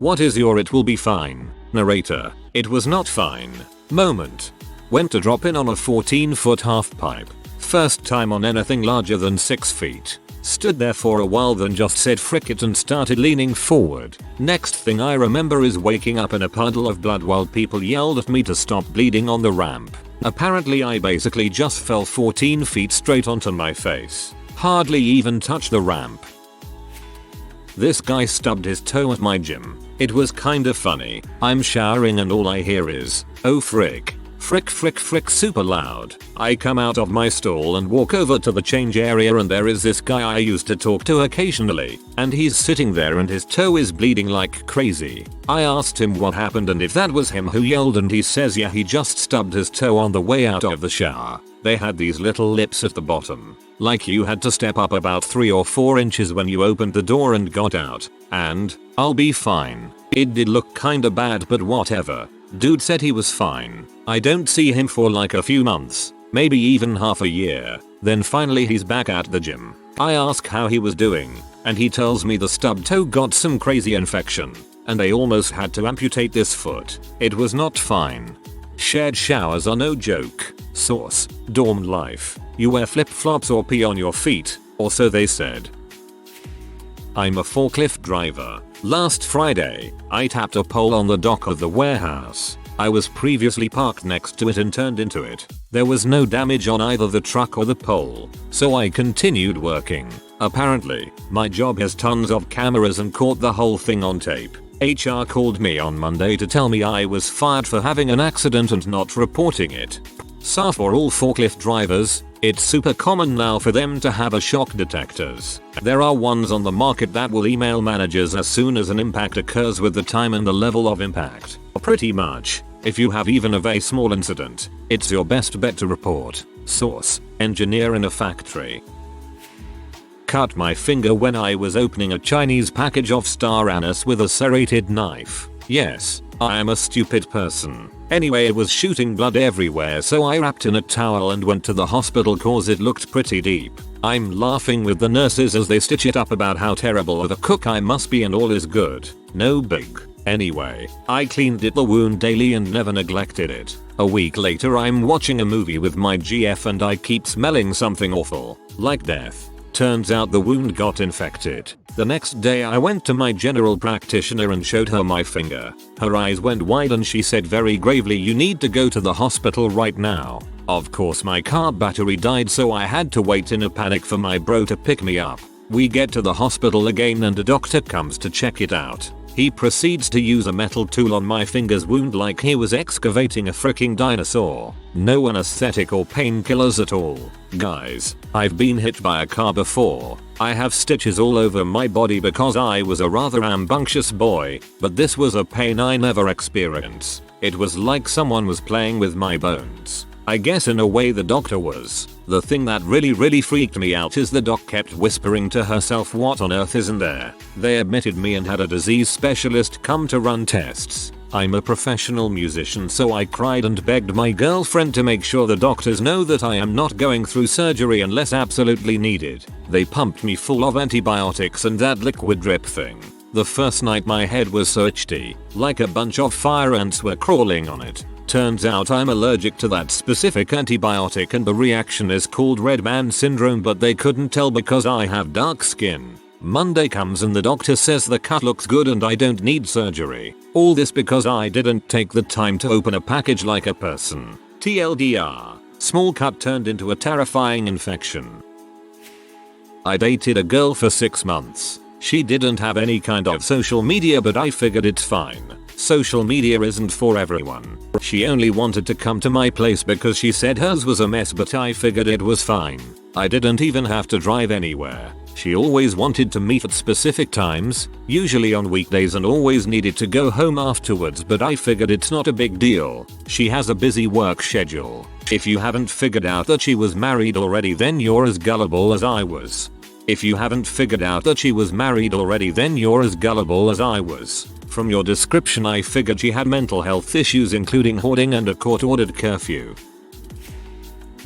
What is your "it will be fine" narrator? It was not fine moment. Went to drop in on a 14-foot half pipe. First time on anything larger than 6 feet. Stood there for a while, then just said frick it and started leaning forward. Next thing I remember is waking up in a puddle of blood while people yelled at me to stop bleeding on the ramp. Apparently I basically just fell 14 feet straight onto my face. Hardly even touched the ramp. This guy stubbed his toe at my gym. It was kinda funny. I'm showering and all I hear is, "Oh frick. Frick frick frick" super loud. I come out of my stall and walk over to the change area, and there is this guy I used to talk to occasionally, and he's sitting there and his toe is bleeding like crazy. I asked him what happened and if that was him who yelled, and he says yeah, he just stubbed his toe on the way out of the shower. They had these little lips at the bottom. Like you had to step up about 3 or 4 inches when you opened the door and got out. And, I'll be fine. It did look kinda bad, but whatever. Dude said he was fine. I don't see him for like a few months, maybe even half a year. Then finally he's back at the gym. I ask how he was doing, and he tells me the stub toe got some crazy infection, and they almost had to amputate this foot. It was not fine. Shared showers are no joke. Source: dorm life. You wear flip-flops or pee on your feet, or so they said. I'm a forklift driver. Last Friday, I tapped a pole on the dock of the warehouse. I was previously parked next to it and turned into it. There was no damage on either the truck or the pole, so I continued working. Apparently, my job has tons of cameras and caught the whole thing on tape. HR called me on Monday to tell me I was fired for having an accident and not reporting it. So for all forklift drivers, it's super common now for them to have a shock detectors. There are ones on the market that will email managers as soon as an impact occurs with the time and the level of impact. Pretty much, if you have even a very small incident, it's your best bet to report. Source: engineer in a factory. Cut my finger when I was opening a Chinese package of star anise with a serrated knife. Yes, I am a stupid person. Anyway, it was shooting blood everywhere, so I wrapped in a towel and went to the hospital cause it looked pretty deep. I'm laughing with the nurses as they stitch it up about how terrible of a cook I must be and all is good. No big. Anyway, I cleaned the wound daily and never neglected it. A week later I'm watching a movie with my GF and I keep smelling something awful, like death. Turns out the wound got infected. The next day I went to my general practitioner and showed her my finger. Her eyes went wide and she said very gravely, "You need to go to the hospital right now." Of course my car battery died, so I had to wait in a panic for my bro to pick me up. We get to the hospital again and a doctor comes to check it out. He proceeds to use a metal tool on my finger's wound like he was excavating a freaking dinosaur. No anesthetic or painkillers at all. Guys, I've been hit by a car before. I have stitches all over my body because I was a rather rambunctious boy, but this was a pain I never experienced. It was like someone was playing with my bones. I guess in a way the doctor was. The thing that really freaked me out is the doc kept whispering to herself, "What on earth isn't there?" They admitted me and had a disease specialist come to run tests. I'm a professional musician, so I cried and begged my girlfriend to make sure the doctors know that I am not going through surgery unless absolutely needed. They pumped me full of antibiotics and that liquid drip thing. The first night my head was so itchy, like a bunch of fire ants were crawling on it. Turns out I'm allergic to that specific antibiotic and the reaction is called red man syndrome, but they couldn't tell because I have dark skin. Monday comes and the doctor says the cut looks good and I don't need surgery. All this because I didn't take the time to open a package like a person. TLDR. Small cut turned into a terrifying infection. I dated a girl for 6 months. She didn't have any kind of social media, but I figured it's fine. Social media isn't for everyone. She only wanted to come to my place because she said hers was a mess, but I figured it was fine. I didn't even have to drive anywhere. She always wanted to meet at specific times, usually on weekdays, and always needed to go home afterwards, but I figured it's not a big deal. She has a busy work schedule. If you haven't figured out that she was married already, then you're as gullible as I was. If you haven't figured out that she was married already, then you're as gullible as I was. From your description I figured she had mental health issues including hoarding and a court-ordered curfew.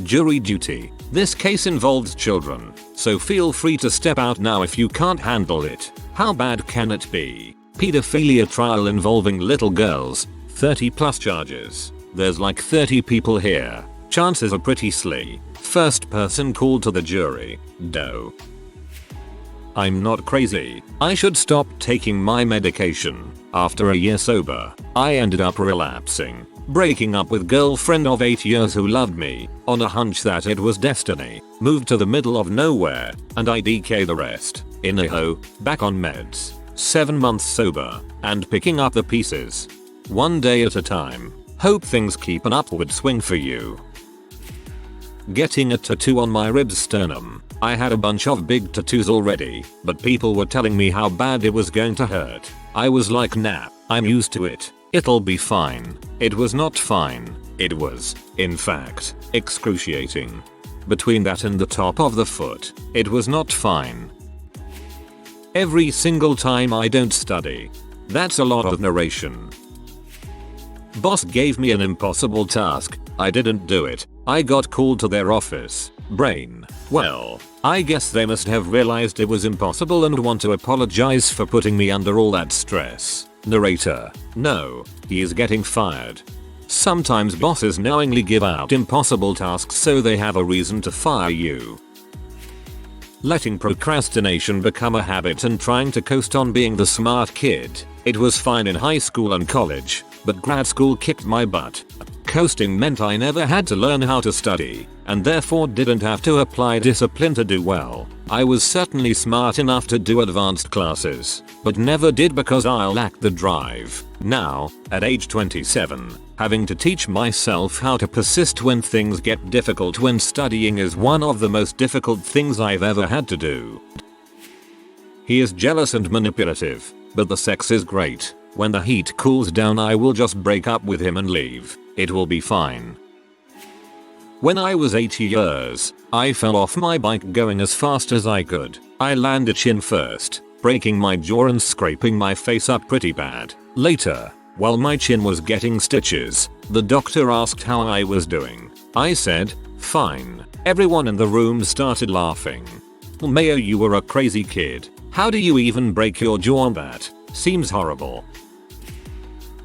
Jury duty. This case involves children, so feel free to step out now if you can't handle it. How bad can it be? Pedophilia trial involving little girls, 30 plus charges. There's like 30 people here. Chances are pretty slim. First person called to the jury. Doe. I'm not crazy. I should stop taking my medication. After a year sober, I ended up relapsing. Breaking up with girlfriend of 8 years who loved me, on a hunch that it was destiny. Moved to the middle of nowhere, and I DK the rest. In a hoe, back on meds. 7 months sober, and picking up the pieces. One day at a time. Hope things keep an upward swing for you. Getting a tattoo on my ribs sternum. I had a bunch of big tattoos already, but people were telling me how bad it was going to hurt. I was like, nah, I'm used to it. It'll be fine. It was not fine. It was, in fact, excruciating. Between that and the top of the foot, it was not fine. Every single time I don't study. That's a lot of narration. Boss gave me an impossible task. I didn't do it. I got called to their office. Brain. Well, I guess they must have realized it was impossible and want to apologize for putting me under all that stress. Narrator. No, he is getting fired. Sometimes bosses knowingly give out impossible tasks so they have a reason to fire you. Letting procrastination become a habit and trying to coast on being the smart kid. It was fine in high school and college, but grad school kicked my butt. Coasting meant I never had to learn how to study, and therefore didn't have to apply discipline to do well. I was certainly smart enough to do advanced classes, but never did because I lacked the drive. Now, at age 27, having to teach myself how to persist when things get difficult when studying is one of the most difficult things I've ever had to do. He is jealous and manipulative, but the sex is great. When the heat cools down I will just break up with him and leave. It will be fine. When I was 8 years, I fell off my bike going as fast as I could. I landed chin first, breaking my jaw and scraping my face up pretty bad. Later, while my chin was getting stitches, the doctor asked how I was doing. I said, fine. Everyone in the room started laughing. Mayo, you were a crazy kid. How do you even break your jaw on that? Seems horrible.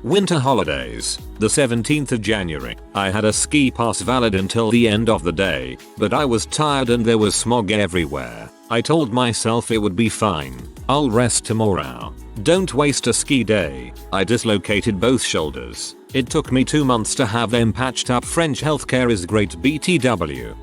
Winter holidays, the 17th of January. I had a ski pass valid until the end of the day, but I was tired and there was smog everywhere. I told myself it would be fine. I'll rest tomorrow. Don't waste a ski day. I dislocated both shoulders. It took me 2 months to have them patched up. French healthcare is great. BTW.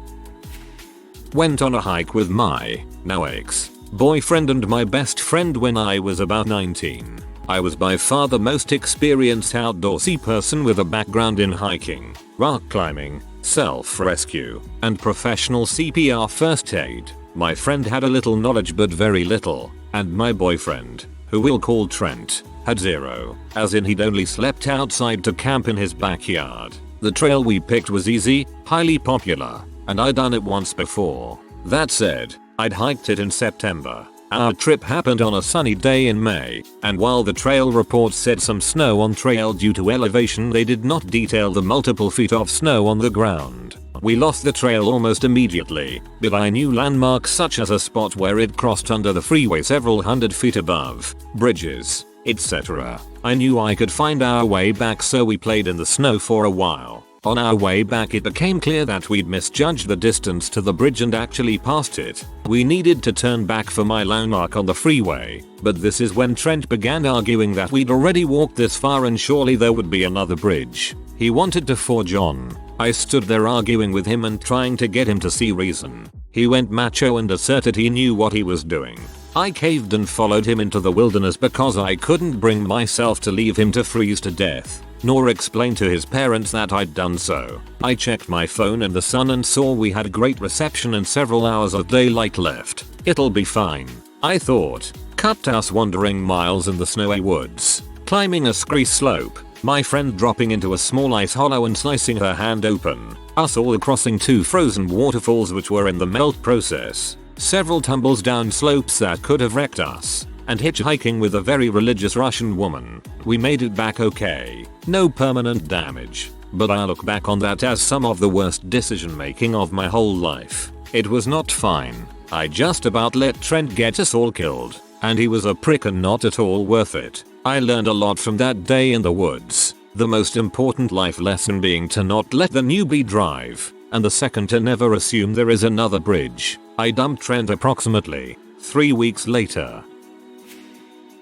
Went on a hike with my now ex-boyfriend and my best friend when I was about 19. I was by far the most experienced outdoorsy person with a background in hiking, rock climbing, self-rescue, and professional CPR first aid. My friend had a little knowledge but very little, and my boyfriend, who we'll call Trent, had zero, as in he'd only slept outside to camp in his backyard. The trail we picked was easy, highly popular, and I'd done it once before. That said, I'd hiked it in September. Our trip happened on a sunny day in May, and while the trail report said some snow on trail due to elevation, they did not detail the multiple feet of snow on the ground. We lost the trail almost immediately, but I knew landmarks such as a spot where it crossed under the freeway several hundred feet above, bridges, etc. I knew I could find our way back, so we played in the snow for a while. On our way back it became clear that we'd misjudged the distance to the bridge and actually passed it. We needed to turn back for my landmark on the freeway, but this is when Trent began arguing that we'd already walked this far and surely there would be another bridge. He wanted to forge on. I stood there arguing with him and trying to get him to see reason. He went macho and asserted he knew what he was doing. I caved and followed him into the wilderness because I couldn't bring myself to leave him to freeze to death, nor explain to his parents that I'd done so. I checked my phone in the sun and saw we had great reception and several hours of daylight left. It'll be fine, I thought. Cut us wandering miles in the snowy woods, climbing a scree slope, my friend dropping into a small ice hollow and slicing her hand open, us all crossing 2 frozen waterfalls which were in the melt process, several tumbles down slopes that could have wrecked us, and hitchhiking with a very religious Russian woman. We made it back okay. No permanent damage, but I look back on that as some of the worst decision making of my whole life. It was not fine. I just about let Trent get us all killed, and he was a prick and not at all worth it. I learned a lot from that day in the woods. The most important life lesson being to not let the newbie drive, and the second to never assume there is another bridge. I dumped Trent approximately 3 weeks later.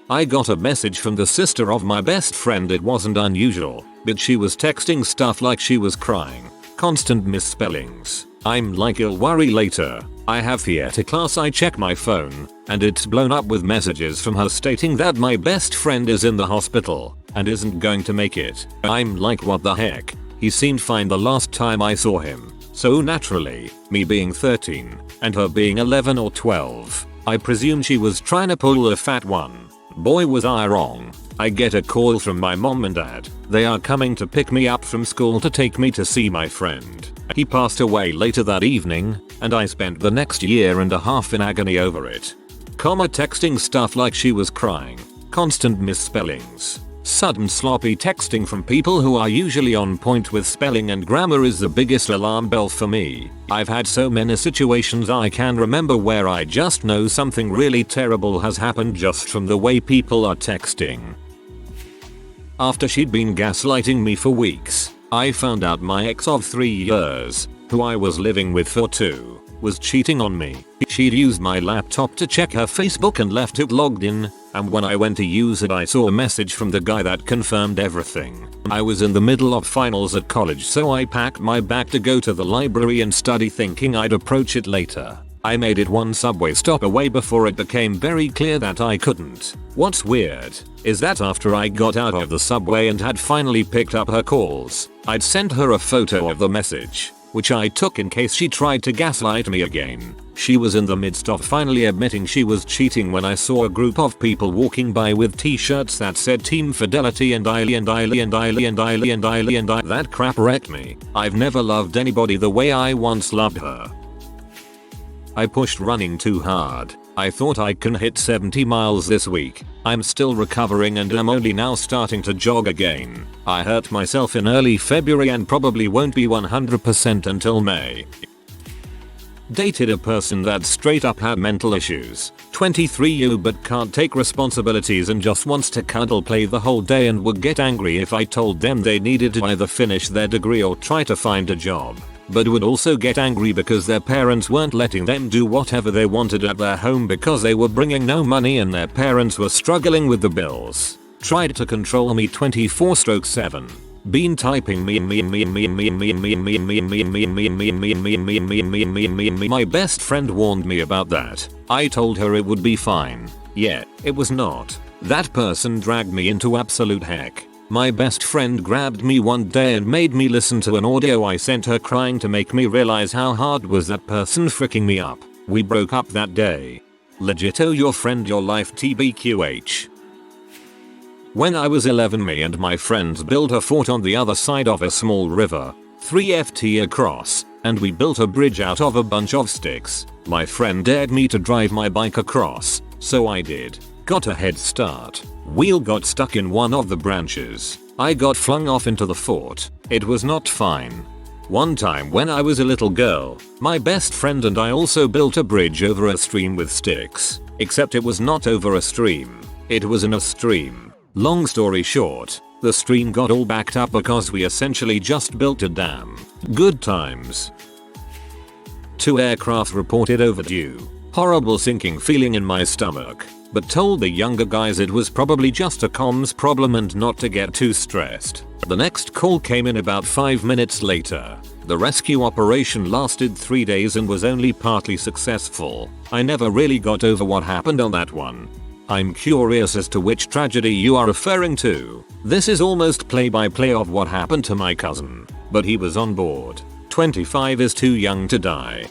I got a message from the sister of my best friend. It wasn't unusual, but she was texting stuff like she was crying, constant misspellings. I'm like, you'll worry later. I have theater class. I check my phone, and it's blown up with messages from her stating that my best friend is in the hospital and isn't going to make it. I'm like, what the heck? He seemed fine the last time I saw him. So naturally, me being 13 and her being 11 or 12, I presume she was trying to pull a fat one. Boy, was I wrong. I get a call from my mom and dad. They are coming to pick me up from school to take me to see my friend. He passed away later that evening, and I spent the next year and a half in agony over it. Texting stuff like she was crying, constant misspellings. Sudden sloppy texting from people who are usually on point with spelling and grammar is the biggest alarm bell for me. I've had so many situations I can remember where I just know something really terrible has happened just from the way people are texting. After she'd been gaslighting me for weeks, I found out my ex of 3 years, who I was living with for 2, was cheating on me. She'd used my laptop to check her Facebook and left it logged in, and when I went to use it I saw a message from the guy that confirmed everything. I was in the middle of finals at college, so I packed my bag to go to the library and study, thinking I'd approach it later. I made it one subway stop away before it became very clear that I couldn't. What's weird is that after I got out of the subway and had finally picked up her calls, I'd sent her a photo of the message, which I took in case she tried to gaslight me again. She was in the midst of finally admitting she was cheating when I saw a group of people walking by with t-shirts that said Team Fidelity and that crap wrecked me. I've never loved anybody the way I once loved her. I pushed running too hard. I thought I can hit 70 miles this week. I'm still recovering and am only now starting to jog again. I hurt myself in early February and probably won't be 100% until May. Dated a person that straight up had mental issues. 23 but can't take responsibilities and just wants to cuddle play the whole day and would get angry if I told them they needed to either finish their degree or try to find a job. But would also get angry because their parents weren't letting them do whatever they wanted at their home because they were bringing no money and their parents were struggling with the bills. Tried to control me 24/7. Been typing me. My best friend warned me about that. I told her it would be fine. Yeah, it was not. That person dragged me into absolute heck. My best friend grabbed me one day and made me listen to an audio I sent her crying to make me realize how hard was that person freaking me up. We broke up that day. Legit owe your friend your life TBQH. When I was 11, me and my friends built a fort on the other side of a small river, 3 ft across, and we built a bridge out of a bunch of sticks. My friend dared me to drive my bike across, so I did. Got a head start. Wheel got stuck in one of the branches. I got flung off into the fort. It was not fine. One time when I was a little girl, my best friend and I also built a bridge over a stream with sticks. Except it was not over a stream. It was in a stream. Long story short, the stream got all backed up because we essentially just built a dam. Good times. 2 aircraft reported overdue. Horrible sinking feeling in my stomach, but told the younger guys it was probably just a comms problem and not to get too stressed. The next call came in about 5 minutes later. The rescue operation lasted 3 days and was only partly successful. I never really got over what happened on that one. I'm curious as to which tragedy you are referring to. This is almost play-by-play of what happened to my cousin, but he was on board. 25 is too young to die.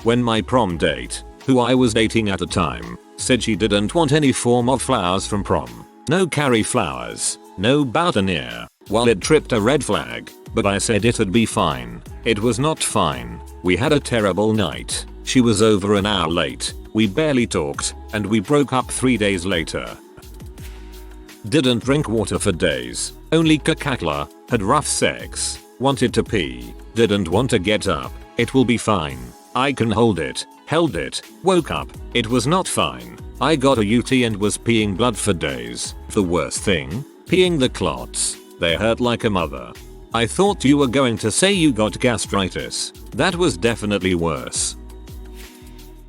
When my prom date, who I was dating at the time, said she didn't want any form of flowers from prom. No carry flowers, no boutonniere. Well, it tripped a red flag, but I said it'd be fine. It was not fine. We had a terrible night. She was over an hour late. We barely talked, and we broke up 3 days later. Didn't drink water for days. Only Coca-Cola. Had rough sex. Wanted to pee. Didn't want to get up. It will be fine. I can hold it. Held it. Woke up. It was not fine. I got a UT and was peeing blood for days. The worst thing? Peeing the clots. They hurt like a mother. I thought you were going to say you got gastritis. That was definitely worse.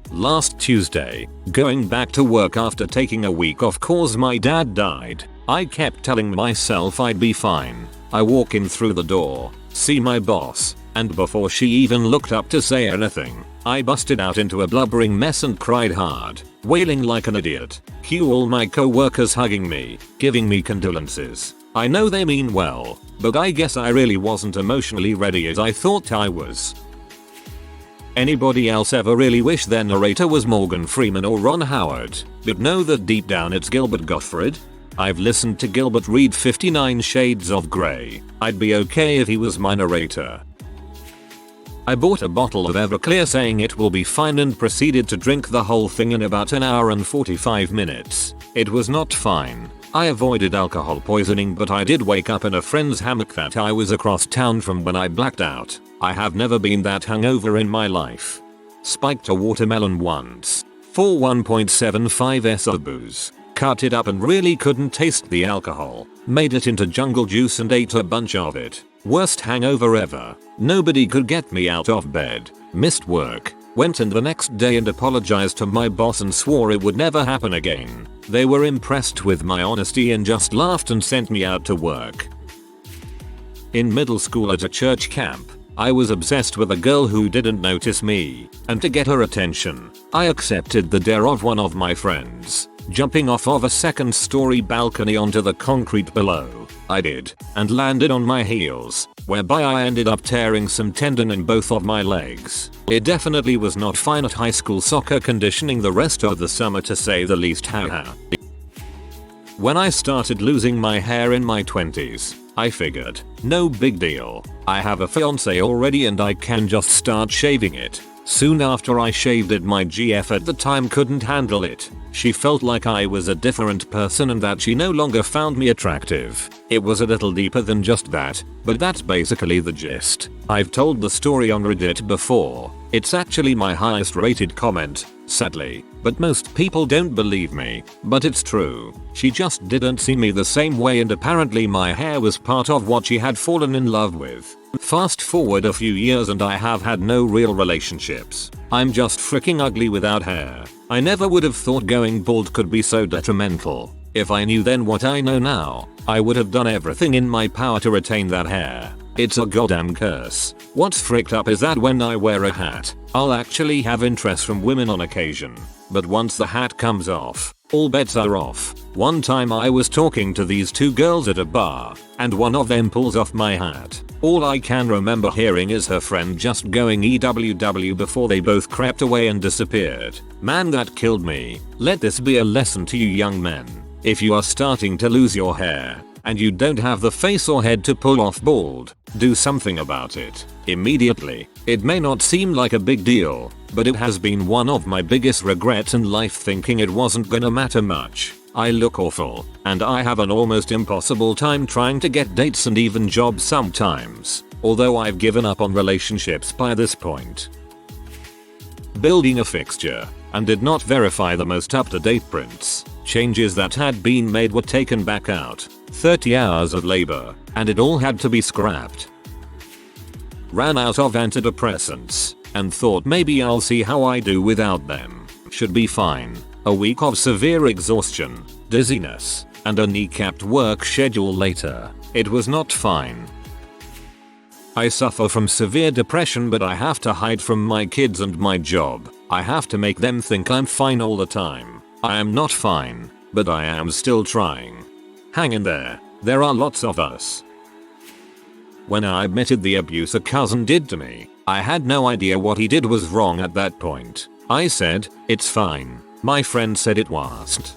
Last Tuesday, going back to work after taking a week off cause my dad died. I kept telling myself I'd be fine. I walk in through the door, see my boss, and before she even looked up to say anything, I busted out into a blubbering mess and cried hard, wailing like an idiot. Cue all my co-workers hugging me, giving me condolences. I know they mean well, but I guess I really wasn't emotionally ready as I thought I was. Anybody else ever really wish their narrator was Morgan Freeman or Ron Howard, but know that deep down it's Gilbert Gottfried? I've listened to Gilbert read 59 Shades of Grey. I'd be okay if he was my narrator. I bought a bottle of Everclear saying it will be fine and proceeded to drink the whole thing in about an hour and 45 minutes. It was not fine. I avoided alcohol poisoning, but I did wake up in a friend's hammock that I was across town from when I blacked out. I have never been that hungover in my life. Spiked a watermelon once. For 1.75s of booze. Cut it up and really couldn't taste the alcohol. Made it into jungle juice and ate a bunch of it. Worst hangover ever. Nobody could get me out of bed. Missed work. Went in the next day and apologized to my boss and swore it would never happen again. They were impressed with my honesty and just laughed and sent me out to work. In middle school at a church camp, I was obsessed with a girl who didn't notice me, and to get her attention, I accepted the dare of one of my friends, jumping off of a second-story balcony onto the concrete below. I did, and landed on my heels, whereby I ended up tearing some tendon in both of my legs. It definitely was not fine at high school soccer conditioning the rest of the summer, to say the least. Haha. When I started losing my hair in my 20s, I figured, no big deal. I have a fiance already and I can just start shaving it. Soon after I shaved it, my GF at the time couldn't handle it. She felt like I was a different person and that she no longer found me attractive. It was a little deeper than just that, but that's basically the gist. I've told the story on Reddit before. It's actually my highest rated comment, sadly, but most people don't believe me. But it's true. She just didn't see me the same way, and apparently my hair was part of what she had fallen in love with. Fast forward a few years and I have had no real relationships. I'm just freaking ugly without hair. I never would have thought going bald could be so detrimental. If I knew then what I know now, I would have done everything in my power to retain that hair. It's a goddamn curse. What's fricked up is that when I wear a hat, I'll actually have interest from women on occasion. But once the hat comes off, all bets are off. One time I was talking to these two girls at a bar, and one of them pulls off my hat. All I can remember hearing is her friend just going EWW before they both crept away and disappeared. Man, that killed me. Let this be a lesson to you young men. If you are starting to lose your hair, and you don't have the face or head to pull off bald, do something about it. Immediately. It may not seem like a big deal, but it has been one of my biggest regrets in life, thinking it wasn't gonna matter much. I look awful, and I have an almost impossible time trying to get dates and even jobs sometimes, although I've given up on relationships by this point. Building a fixture, and did not verify the most up-to-date prints. Changes that had been made were taken back out. 30 hours of labor, and it all had to be scrapped. Ran out of antidepressants, and thought maybe I'll see how I do without them. Should be fine. A week of severe exhaustion, dizziness, and a kneecapped work schedule later, it was not fine. I suffer from severe depression, but I have to hide from my kids and my job. I have to make them think I'm fine all the time. I am not fine, but I am still trying. Hang in there, there are lots of us. When I admitted the abuse a cousin did to me, I had no idea what he did was wrong at that point. I said, "It's fine." My friend said it wasn't.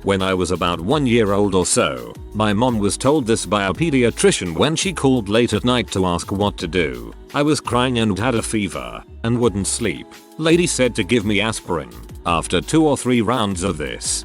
When I was about 1 year old or so, my mom was told this by a pediatrician when she called late at night to ask what to do. I was crying and had a fever, and wouldn't sleep. Lady said to give me aspirin. After 2 or 3 rounds of this,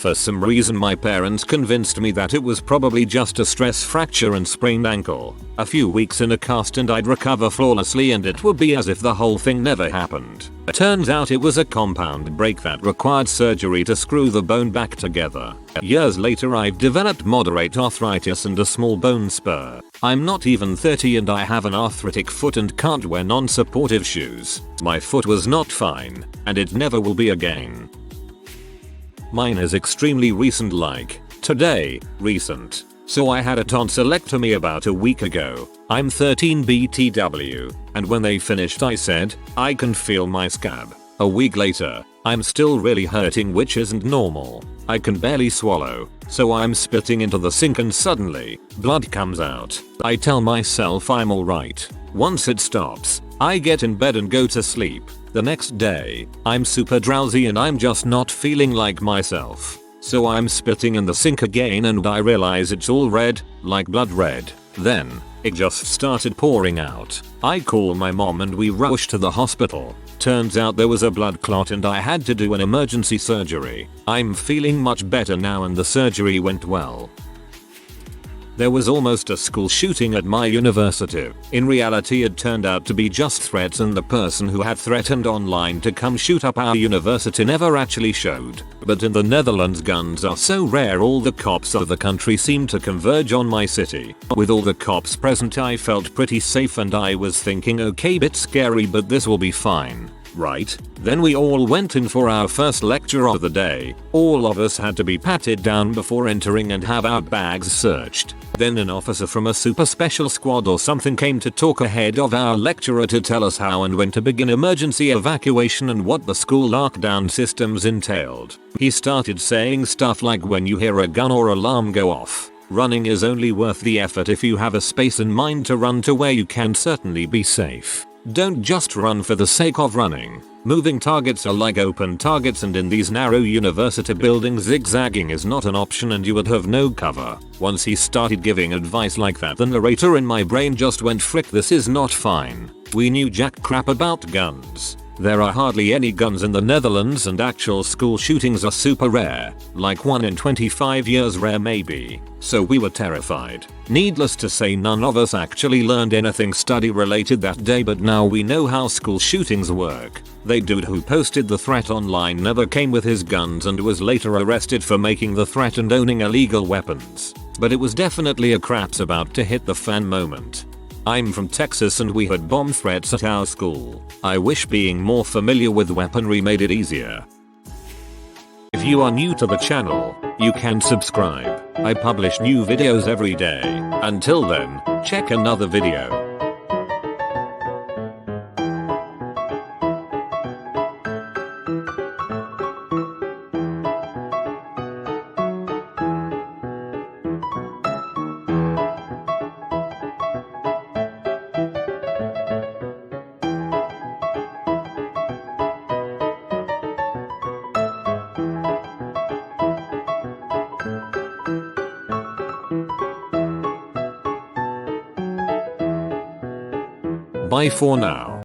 For some reason my parents convinced me that it was probably just a stress fracture and sprained ankle. A few weeks in a cast and I'd recover flawlessly and it would be as if the whole thing never happened. Turns out it was a compound break that required surgery to screw the bone back together. Years later I've developed moderate arthritis and a small bone spur. I'm not even 30 and I have an arthritic foot and can't wear non-supportive shoes. My foot was not fine, and it never will be again. Mine is extremely recent, like today, recent. So I had a tonsillectomy about a week ago. I'm 13 BTW, and when they finished I said, I can feel my scab. A week later, I'm still really hurting, which isn't normal. I can barely swallow, so I'm spitting into the sink and suddenly, blood comes out. I tell myself I'm alright. Once it stops, I get in bed and go to sleep. The next day, I'm super drowsy and I'm just not feeling like myself. So I'm spitting in the sink again and I realize it's all red, like blood red. Then, it just started pouring out. I call my mom and we rush to the hospital. Turns out there was a blood clot and I had to do an emergency surgery. I'm feeling much better now and the surgery went well. There was almost a school shooting at my university. In reality it turned out to be just threats and the person who had threatened online to come shoot up our university never actually showed. But in the Netherlands guns are so rare all the cops of the country seemed to converge on my city. With all the cops present I felt pretty safe and I was thinking, okay, bit scary but this will be fine. Right? Then we all went in for our first lecture of the day. All of us had to be patted down before entering and have our bags searched. Then an officer from a super special squad or something came to talk ahead of our lecturer to tell us how and when to begin emergency evacuation and what the school lockdown systems entailed. He started saying stuff like, when you hear a gun or alarm go off, running is only worth the effort if you have a space and mind to run to where you can certainly be safe. Don't just run for the sake of running. Moving targets are like open targets and in these narrow university buildings zigzagging is not an option and you would have no cover. Once he started giving advice like that the narrator in my brain just went, frick, this is not fine. We knew jack crap about guns. There are hardly any guns in the Netherlands and actual school shootings are super rare, like 1 in 25 years rare maybe. So we were terrified. Needless to say none of us actually learned anything study related that day, but now we know how school shootings work. The dude who posted the threat online never came with his guns and was later arrested for making the threat and owning illegal weapons. But it was definitely a crap's about to hit the fan moment. I'm from Texas and we had bomb threats at our school. I wish being more familiar with weaponry made it easier. If you are new to the channel, you can subscribe. I publish new videos every day. Until then, check another video. Bye for now.